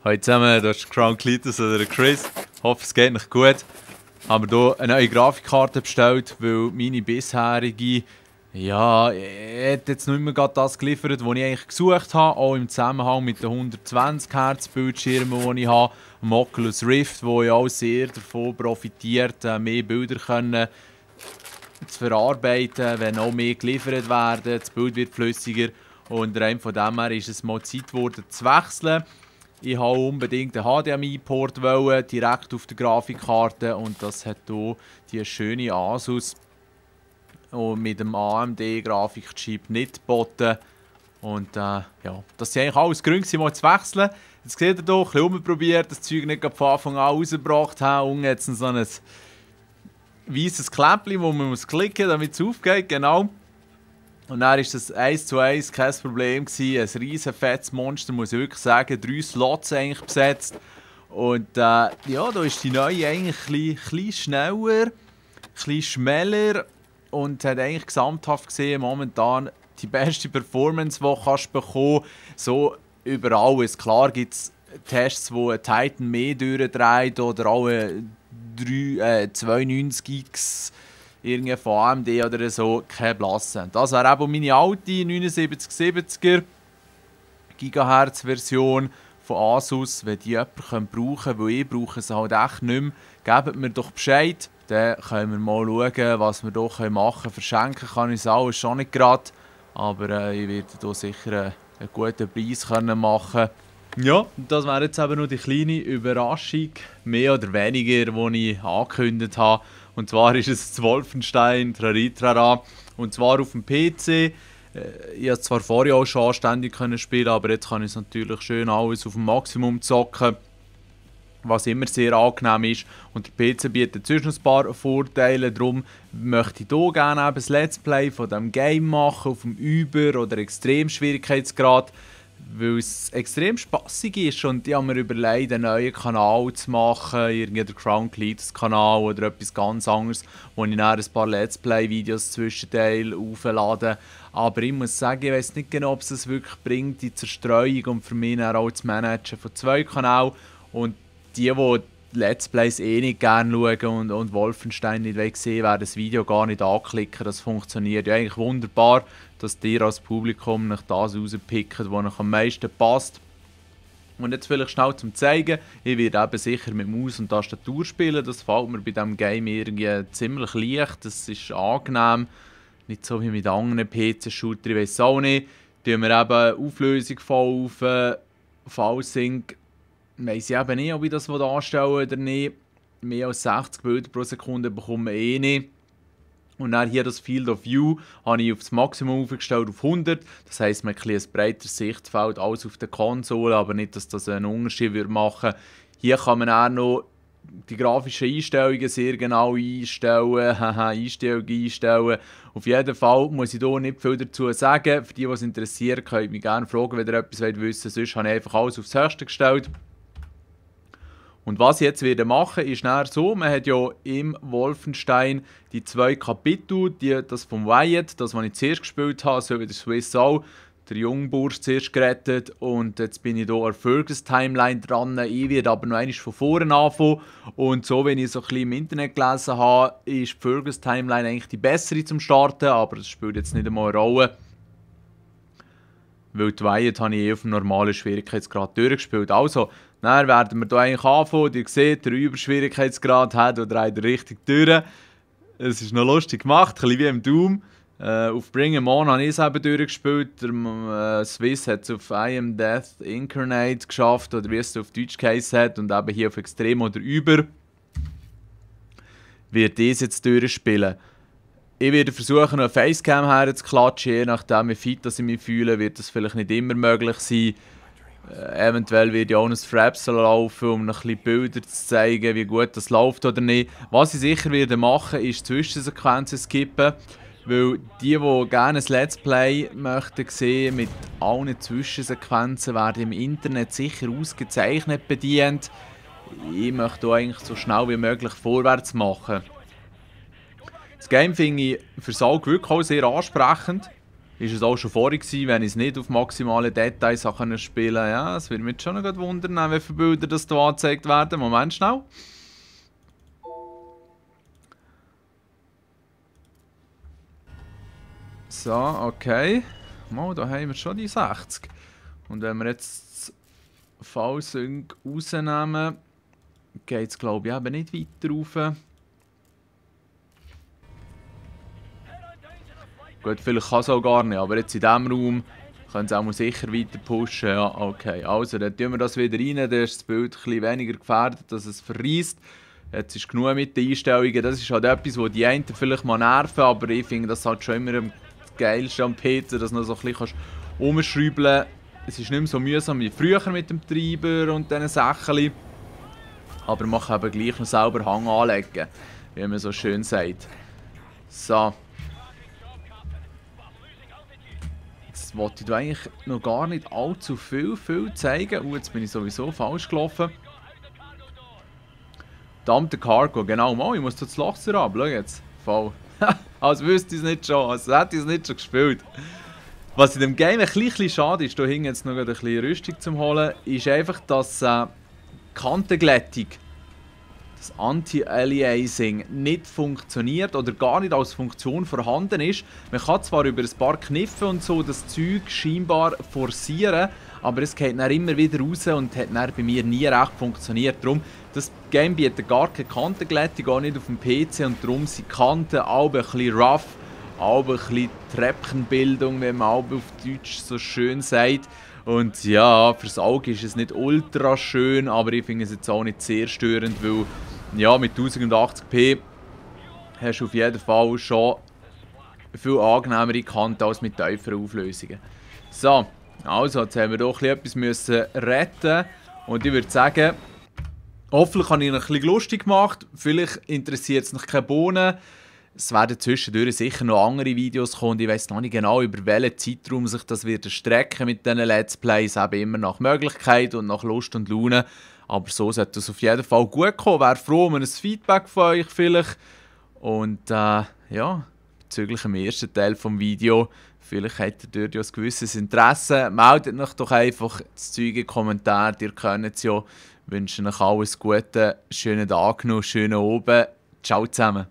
Hallo zusammen, das ist Crown Cletus oder Chris. Ich hoffe, es geht euch gut. Ich habe mir hier eine neue Grafikkarte bestellt, weil meine bisherige, ja, hat jetzt nicht mehr gerade das geliefert, was ich eigentlich gesucht habe. Auch im Zusammenhang mit den 120 Hz Bildschirmen, die ich habe. Am Oculus Rift, wo ja auch sehr davon profitiert, mehr Bilder können zu verarbeiten, wenn auch mehr geliefert werden. Das Bild wird flüssiger. Und rein von dem her ist es mal Zeit geworden zu wechseln. Ich wollte unbedingt einen HDMI-Port direkt auf der Grafikkarte und das hat hier die schöne Asus und mit dem AMD-Grafikchip nicht geboten. Und ja, das sind eigentlich alles Gründe, mal zu wechseln. Jetzt seht ihr hier, ein bisschen rumprobiert, das Zeug nicht von Anfang an rausgebracht haben. Und jetzt so ein weißes Kläppchen, wo man klicken muss, damit es aufgeht, genau. Und dann war das 1:1 kein Problem gewesen. Ein riesen fettes Monster, muss ich wirklich sagen. 3 Slots eigentlich besetzt. Und ja, da ist die neue eigentlich ein bisschen schneller, ein bisschen schneller und hat eigentlich gesamthaft gesehen momentan die beste Performance, die du bekommen kannst. So über alles. Klar gibt es Tests, wo ein Titan mehr durchdreht oder auch 92 Gigs irgendwie von AMD oder so, keine Blasse. Das wäre eben meine alte 7970er GHz Version von Asus. Wenn die jemand brauchen könnte, weil ich brauche sie halt echt nicht mehr, gebt mir doch Bescheid. Dann können wir mal schauen, was wir hier machen können. Verschenken kann ich es alles schon nicht gerade, aber ich werde hier sicher einen guten Preis machen. Ja, das wäre jetzt eben nur die kleine Überraschung, mehr oder weniger, die ich angekündigt habe. Und zwar ist es das Wolfenstein Trari-Trara. Und zwar auf dem PC. Ich konnte zwar vorher auch schon anständig spielen, aber jetzt kann ich es natürlich schön alles auf dem Maximum zocken. Was immer sehr angenehm ist. Und der PC bietet sonst noch ein paar Vorteile. Darum möchte ich hier gerne ein Let's Play von diesem Game machen, auf dem Über- oder Extremschwierigkeitsgrad. Weil es extrem spaßig ist und ich habe mir überlegt, einen neuen Kanal zu machen, irgendwie der Crown Cletus Kanal oder etwas ganz anderes, wo ich dann ein paar Let's Play Videos zwischenteil auflade. Aber ich muss sagen, ich weiß nicht genau, ob es das wirklich bringt, die Zerstreuung und für mich dann auch das Managen von 2 Kanälen. Und die Let's Plays nicht gerne schauen und Wolfenstein nicht sehen, werden das Video gar nicht anklicken. Das funktioniert ja eigentlich wunderbar, dass ihr als Publikum nach das rauspickt, was euch am meisten passt. Und jetzt vielleicht schnell zum Zeigen, ich werde eben sicher mit Maus und Tastatur spielen. Das fällt mir bei diesem Game irgendwie ziemlich leicht, das ist angenehm. Nicht so wie mit anderen PC-Shooter, ich weiß auch nicht. Die wir eben Auflösung voll auf Vollsync. Weiss ich eben nicht, ob ich das anstellen oder nicht. Mehr als 60 Bilder pro Sekunde bekomme ich nicht. Und dann hier das Field of View habe ich auf das Maximum aufgestellt auf 100. Das heisst, man hat ein breiteres Sichtfeld als auf der Konsole, aber nicht, dass das einen Unterschied machen würde. Hier kann man auch noch die grafischen Einstellungen sehr genau einstellen. Einstellungen einstellen. Auf jeden Fall muss ich hier nicht viel dazu sagen. Für die, die es interessiert, könnt ihr mich gerne fragen, wenn ihr etwas wissen wollt. Sonst habe ich einfach alles aufs Höchste gestellt. Und was ich jetzt machen ist dann so, man hat ja im Wolfenstein die 2 Kapitel, das vom Wyatt, das was ich zuerst gespielt habe, so wie der Swiss auch, der Jungbursch zuerst gerettet und jetzt bin ich hier an der Fergus-Timeline dran. Ich werde aber noch einmal von vorne anfangen und so, wenn ich so ein bisschen im Internet gelesen habe, ist die Fergus-Timeline eigentlich die bessere zum Starten, aber das spielt jetzt nicht einmal eine Rolle. Weil die Wyatt habe ich auf dem normalen Schwierigkeitsgrad durchgespielt. Also, dann werden wir hier eigentlich anfangen. Ihr seht, der Überschwierigkeitsgrad hat oder dreht richtig durch. Es ist noch lustig gemacht, ein bisschen wie im Doom. Auf Bring 'em On habe ich es eben durchgespielt. Der Swiss hat es auf I Am Death Incarnate geschafft, oder wie es auf Deutsch geheißen hat. Und eben hier auf Extrem oder Über. Wird das jetzt durchspielen. Ich werde versuchen, eine Facecam herzuklatschen, je nachdem wie fit ich mich fühle, wird das vielleicht nicht immer möglich sein. Eventuell werde ich auch ein Frapsel laufen, um noch ein bisschen Bilder zu zeigen, wie gut das läuft oder nicht. Was ich sicher werde machen, ist Zwischensequenzen skippen, weil die gerne ein Let's Play möchten sehen mit allen Zwischensequenzen, werden im Internet sicher ausgezeichnet bedient. Ich möchte hier eigentlich so schnell wie möglich vorwärts machen. Das Game finde ich für Salg wirklich auch sehr ansprechend. ist es auch schon vorher gewesen, wenn ich es nicht auf maximale Details spielen konnte. Ja, es würde mich schon noch wundern, wie viele Bilder das hier angezeigt werden. Moment schnell. So, okay. Mal, da haben wir schon die 60. Und wenn wir jetzt das V-Sync rausnehmen, geht es glaube ich eben nicht weiter rauf. Gut, vielleicht kann es auch gar nicht, aber jetzt in diesem Raum können sie auch sicher weiter pushen. Ja, okay. Also, dann tun wir das wieder rein, dann ist das Bild ein bisschen weniger gefährdet, dass es verreist. Jetzt ist genug mit den Einstellungen. Das ist halt etwas, wo die einen vielleicht mal nerven, aber ich finde das halt schon immer am geilsten am PC, dass du noch so ein bisschen umschrauben kannst. Es ist nicht mehr so mühsam wie früher mit dem Treiber und diesen Sachen. Aber man kann eben gleich noch selber Hang anlegen, wie man so schön sagt. So. Jetzt wollte ich eigentlich noch gar nicht allzu viel zeigen. Jetzt bin ich sowieso falsch gelaufen. Verdammte Cargo, genau. Mal, ich muss das Loch ab. Schau jetzt. Voll. Als wüsste ich es nicht schon. Als hätte ich es nicht schon gespielt. Was in dem Game ein bisschen schade ist, da hinten jetzt noch ein bisschen Rüstung zum Holen, ist einfach, dass Kantenglättung, das Anti-Aliasing, nicht funktioniert oder gar nicht als Funktion vorhanden ist. Man kann zwar über ein paar Kniffe und so das Zeug scheinbar forcieren, aber es geht dann immer wieder raus und hat dann bei mir nie recht funktioniert. Darum, das Game bietet gar keine Kantenglättung, auch nicht auf dem PC, und darum sind die Kanten auch ein bisschen rough, auch ein bisschen Treppenbildung, wie man auch auf Deutsch so schön sagt. Und ja, fürs Auge ist es nicht ultra schön, aber ich finde es jetzt auch nicht sehr störend, weil ja, mit 1080p hast du auf jeden Fall schon viel angenehmere Kanten als mit tieferen Auflösungen. So, also jetzt haben wir doch etwas müssen retten, und ich würde sagen, hoffentlich habe ich noch ein bisschen lustig gemacht, vielleicht interessiert es noch keine Bohnen. Es werden zwischendurch sicher noch andere Videos kommen und ich weiss noch nicht genau, über welchen Zeitraum sich das wird erstrecken mit diesen Let's Plays, eben immer nach Möglichkeit und nach Lust und Laune. Aber so sollte es auf jeden Fall gut kommen. Wäre froh um ein Feedback von euch vielleicht. Und ja, bezüglich dem ersten Teil des Videos, vielleicht habt ihr dort ja ein gewisses Interesse. Meldet euch doch einfach das Zeug in die Kommentare, ihr könnt es ja. Ich wünsche euch alles Gute, schönen Tag noch, schönen Abend. Ciao zusammen.